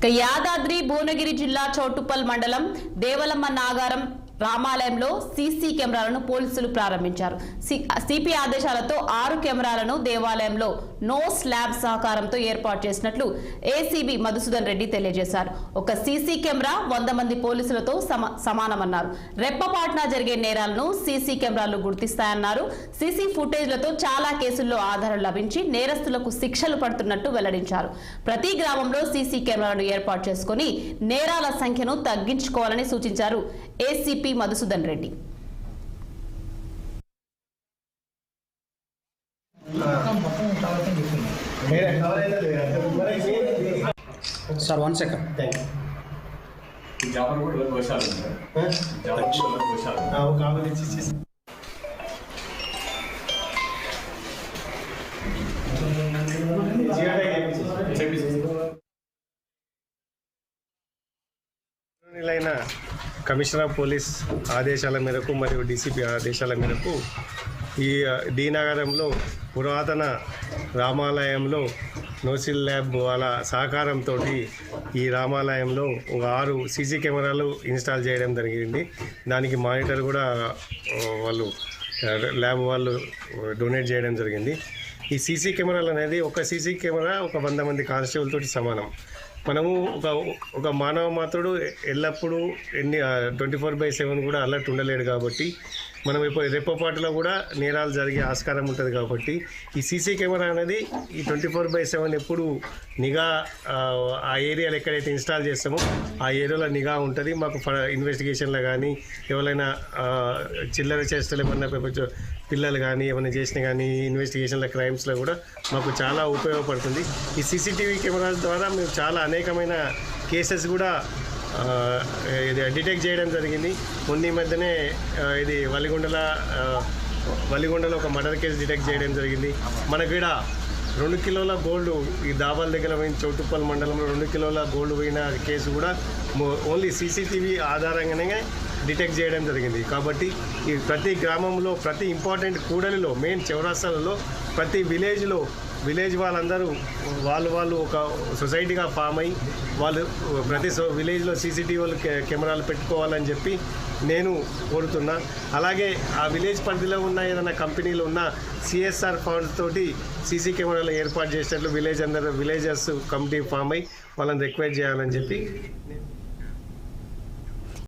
యాదాద్రి భువనగిరి జిల్లా చౌటుప్పల్ మండలం దేవలమ్మ నాగారం రామాలయంలో సీసీ కెమెరాలను పోలీసులు ప్రారంభించారు. సిపి ఆదేశాలతో 6 కెమెరాలను దేవాలయంలో నో స్లాబ్ సహకారంతో ఏర్పాటు చేసినట్లు ఏసీబీ మధుసూదన్ రెడ్డి తెలియజేశారు. ఒక సీసీ కెమెరా 100 మంది పోలీసులతో సమానమన్నారు. రెప్పపాటున జరిగే నేరాలను సీసీ కెమెరాలు గుర్తిస్తాయన్నారు. సీసీ ఫుటేజ్లతో చాలా కేసుల్లో ఆధారాలు లభించి నేరస్తులకు శిక్షలు పడుతున్నట్టు వెల్లడించారు. ప్రతి గ్రామంలో సీసీ కెమెరాలను ఏర్పాటు చేసుకుని నేరాల సంఖ్యను తగ్గించుకోవాలని సూచించారు ACP Madhusudan Reddy. Sir 1 second. Commissioner of police ఆదేశాల మేరకు మరియు డీసీపీ ఆదేశాల మేరకు ఈ డి నగరంలో పురాతన రామాలయంలో నోసిల్ ల్యాబ్ వాళ్ళ సహకారంతో ఈ రామాలయంలో 6 సీసీ కెమెరాలు ఇన్స్టాల్ చేయడం జరిగింది. దానికి మానిటర్ కూడా వాళ్ళు ల్యాబ్ వాళ్ళు డొనేట్ చేయడం జరిగింది. ఈ సీసీ కెమెరాలు అనేది ఒక సీసీ కెమెరా ఒక 100 మంది కానిస్టేబుల్ తోటి సమానం. మనము ఒక మానవ మాత్రుడు ఎల్లప్పుడూ 24/7 కూడా అలర్ట్ ఉండలేడు కాబట్టి మనం ఇప్పుడు రెప్పపాటులో కూడా నేరాలు జరిగే ఆస్కారం ఉంటుంది కాబట్టి ఈ సీసీ కెమెరా అనేది ఈ 24/7 ఎప్పుడు నిఘా ఆ ఏరియాలో ఎక్కడైతే ఇన్స్టాల్ చేస్తామో ఆ ఏరియాలో నిఘా ఉంటుంది. మాకు ఇన్వెస్టిగేషన్లో కానీ ఎవరైనా చిల్లర చేష్టలు ఏమన్నా పిల్లలు కానీ ఏమైనా చేసినా కానీ ఇన్వెస్టిగేషన్ల క్రైమ్స్లో కూడా మాకు చాలా ఉపయోగపడుతుంది. ఈ సీసీటీవీ కెమెరాల ద్వారా మేము చాలా అనేకమైన కేసెస్ కూడా ఇది డిటెక్ట్ చేయడం జరిగింది. మొన్న మధ్యనే ఇది వలిగొండలో ఒక మర్డర్ కేసు డిటెక్ట్ చేయడం జరిగింది. మనకి ఇక్కడ 2 కిలోల గోల్డ్ ఈ దాబాల దగ్గర పోయిన చౌటుప్పల్ మండలంలో 2 కిలోల గోల్డ్ పోయిన కేసు కూడా ఓన్లీ సీసీటీవీ ఆధారంగానే డిటెక్ట్ చేయడం జరిగింది. కాబట్టి ఈ ప్రతి గ్రామంలో ప్రతి ఇంపార్టెంట్ కూడలిలో మెయిన్ చౌరాస్తాలలో ప్రతి విలేజ్ వాళ్ళందరూ వాళ్ళు ఒక సొసైటీగా ఫామ్ అయ్యి వాళ్ళు ప్రతి విలేజ్లో సీసీటీవీలు కెమెరాలు పెట్టుకోవాలని చెప్పి నేను కోరుతున్నా. అలాగే ఆ విలేజ్ పరిధిలో ఉన్న ఏదైనా కంపెనీలు ఉన్న CSR ఫండ్స్ తోటి సీసీ కెమెరాలు ఏర్పాటు చేసేటట్లు విలేజర్స్ కమిటీ ఫామ్ అయ్యి వాళ్ళని రిక్వెస్ట్ చేయాలని చెప్పి